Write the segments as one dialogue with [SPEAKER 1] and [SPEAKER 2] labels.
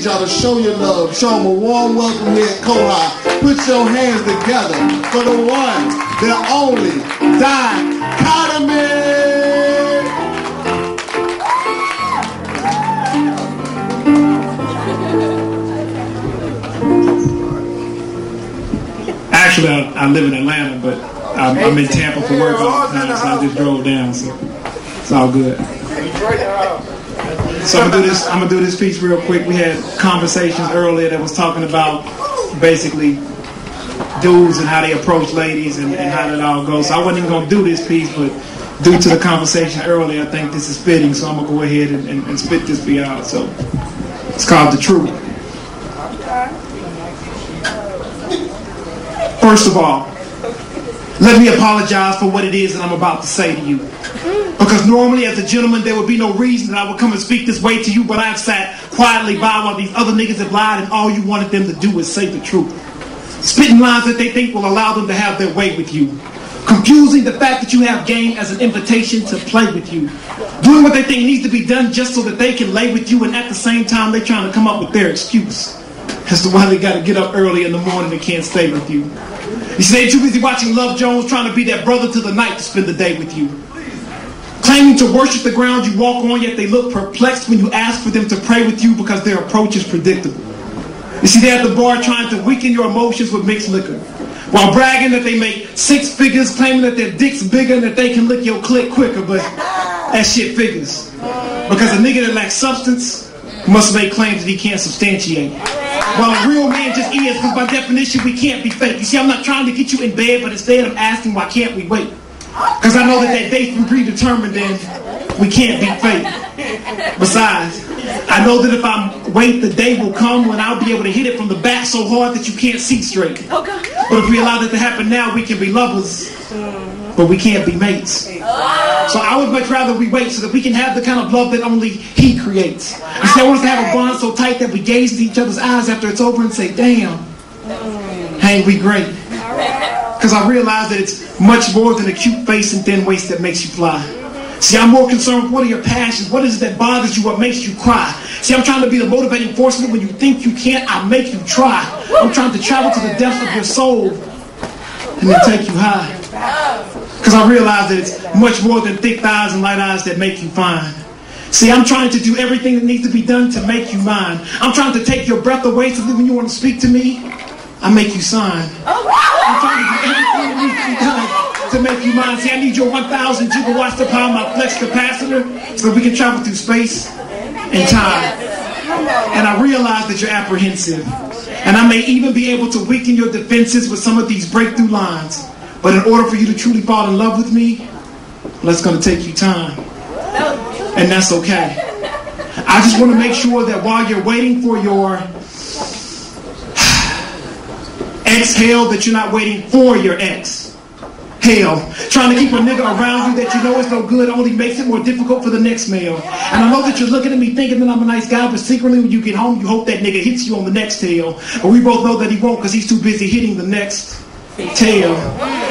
[SPEAKER 1] y'all to show your love. Show them a warm welcome here at KOHA. Put your hands together for the one, the only, Dichotomy.
[SPEAKER 2] Actually, I live in Atlanta, but I'm in Tampa for work all the time, so I just drove down, so it's all good. So I'm gonna do this piece real quick. We had conversations earlier that was talking about basically dudes and how they approach ladies and how that all goes. So I wasn't even gonna do this piece, but due to the conversation earlier, I think this is fitting, so I'm gonna go ahead and spit this for y'all. So it's called The Truth. First of all, let me apologize for what it is that I'm about to say to you. Because normally as a gentleman there would be no reason that I would come and speak this way to you, but I've sat quietly by while these other niggas have lied and all you wanted them to do is say the truth. Spitting lines that they think will allow them to have their way with you. Confusing the fact that you have game as an invitation to play with you. Doing what they think needs to be done just so that they can lay with you, and at the same time they're trying to come up with their excuse as to why they got to get up early in the morning and can't stay with you. You see, they're too busy watching Love Jones trying to be that brother to the night to spend the day with you. Claiming to worship the ground you walk on, yet they look perplexed when you ask for them to pray with you because their approach is predictable. You see, they're at the bar trying to weaken your emotions with mixed liquor, while bragging that they make 6 figures, claiming that their dick's bigger and that they can lick your clit quicker, but that shit figures. Because a nigga that lacks substance must make claims that he can't substantiate. While a real man just is, because by definition we can't be fake. You see, I'm not trying to get you in bed, but instead I'm asking why can't we wait? Because I know that date's been predetermined and we can't be fake. Besides, I know that if I wait, the day will come when I'll be able to hit it from the back so hard that you can't see straight. But if we allow that to happen now, we can be lovers, but we can't be mates. So I would much rather we wait so that we can have the kind of love that only he creates. You see, I want us to have a bond so tight that we gaze into each other's eyes after it's over and say, damn, ain't we great? Because I realize that it's much more than a cute face and thin waist that makes you fly. See, I'm more concerned with what are your passions, what is it that bothers you, what makes you cry. See, I'm trying to be the motivating force that when you think you can't, I make you try. I'm trying to travel to the depths of your soul and then take you high. Because I realize that it's much more than thick thighs and light eyes that make you fine. See, I'm trying to do everything that needs to be done to make you mine. I'm trying to take your breath away so that when you want to speak to me, I make you sign. I'm trying to do everything that needs to be done to make you mine. See, I need your 1,000 gigawatts to power my flex capacitor so that we can travel through space and time. And I realize that you're apprehensive. And I may even be able to weaken your defenses with some of these breakthrough lines. But in order for you to truly fall in love with me, well, it's going to take you time. And that's okay. I just want to make sure that while you're waiting for your exhale, that you're not waiting for your ex. Hell, trying to keep a nigga around you that you know is no good only makes it more difficult for the next male. And I know that you're looking at me thinking that I'm a nice guy, but secretly when you get home, you hope that nigga hits you on the next tail. But we both know that he won't because he's too busy hitting the next tail.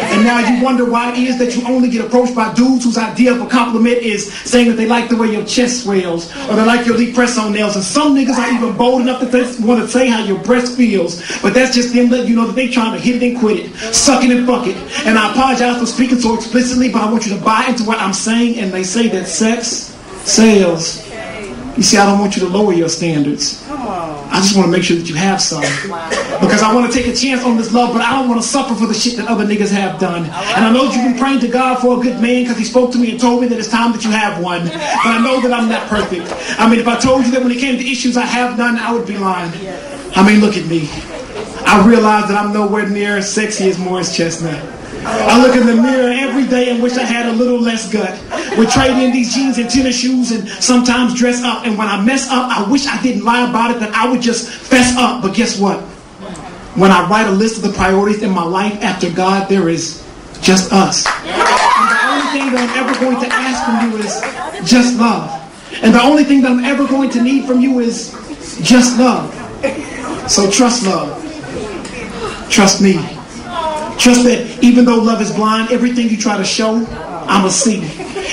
[SPEAKER 2] And now you wonder why it is that you only get approached by dudes whose idea of a compliment is saying that they like the way your chest swells or they like your elite press-on nails. And some niggas are even bold enough that they want to say how your breast feels. But that's just them letting you know that they trying to hit it and quit it, suck it and fuck it. And I apologize for speaking so explicitly, but I want you to buy into what I'm saying. And they say that sex sells. You see, I don't want you to lower your standards. I just want to make sure that you have some. Because I want to take a chance on this love, but I don't want to suffer for the shit that other niggas have done. And I know that you've been praying to God for a good man because he spoke to me and told me that it's time that you have one. But I know that I'm not perfect. I mean, if I told you that when it came to issues I have none, I would be lying. I mean, look at me. I realize that I'm nowhere near as sexy as Morris Chestnut. I look in the mirror every day and wish I had a little less gut. Would trade in these jeans and tennis shoes and sometimes dress up. And when I mess up, I wish I didn't lie about it, that I would just fess up. But guess what? When I write a list of the priorities in my life after God, there is just us. And the only thing that I'm ever going to ask from you is just love. And the only thing that I'm ever going to need from you is just love. So trust love. Trust me. Trust that even though love is blind, everything you try to show, I'ma see.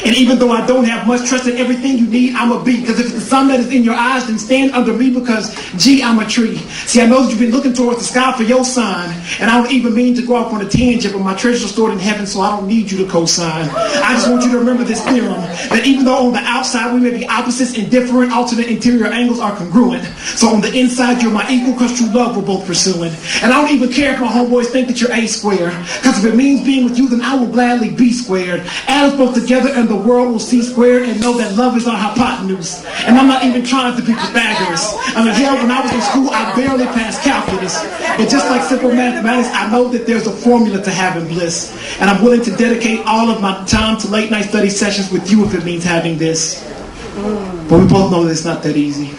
[SPEAKER 2] And even though I don't have much trust in everything you need, I'm a bee. Because if it's the sun that is in your eyes, then stand under me because, gee, I'm a tree. See, I know that you've been looking towards the sky for your sign, and I don't even mean to go off on a tangent, but my treasure is stored in heaven, so I don't need you to co-sign. I just want you to remember this theorem, that even though on the outside we may be opposites and different, alternate interior angles are congruent. So on the inside, you're my equal because true love we're both pursuing. And I don't even care if my homeboys think that you're A squared, because if it means being with you, then I will gladly be squared. Add us both together and the world will see squared and know that love is our hypotenuse. And I'm not even trying to be Pythagoras. I mean, hell, when I was in school, I barely passed calculus. And just like simple mathematics, I know that there's a formula to having bliss. And I'm willing to dedicate all of my time to late night study sessions with you if it means having this. But we both know that it's not that easy.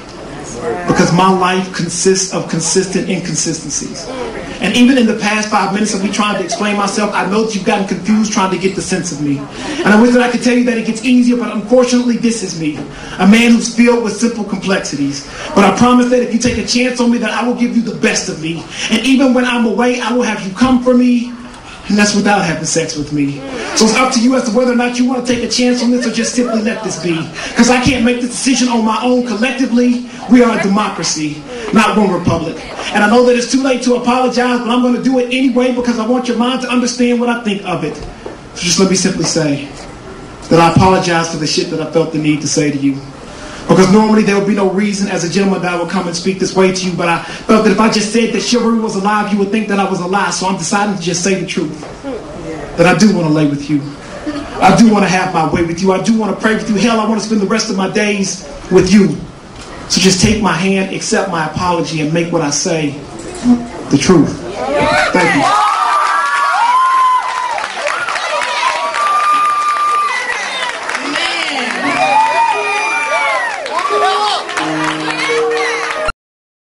[SPEAKER 2] Because my life consists of consistent inconsistencies. And even in the past 5 minutes of me trying to explain myself, I know that you've gotten confused trying to get the sense of me. And I wish that I could tell you that it gets easier, but unfortunately this is me. A man who's filled with simple complexities. But I promise that if you take a chance on me, that I will give you the best of me. And even when I'm away, I will have you come for me. And that's without having sex with me. So it's up to you as to whether or not you want to take a chance on this or just simply let this be. Because I can't make this decision on my own. Collectively, we are a democracy, not one republic. And I know that it's too late to apologize, but I'm going to do it anyway because I want your mind to understand what I think of it. So just let me simply say that I apologize for the shit that I felt the need to say to you. Because normally there would be no reason as a gentleman that I would come and speak this way to you, but I felt that if I just said that chivalry was alive, you would think that I was a lie. So I'm deciding to just say the truth. That I do want to lay with you. I do want to have my way with you. I do want to pray with you. Hell, I want to spend the rest of my days with you. So just take my hand, accept my apology, and make what I say the truth. Thank you.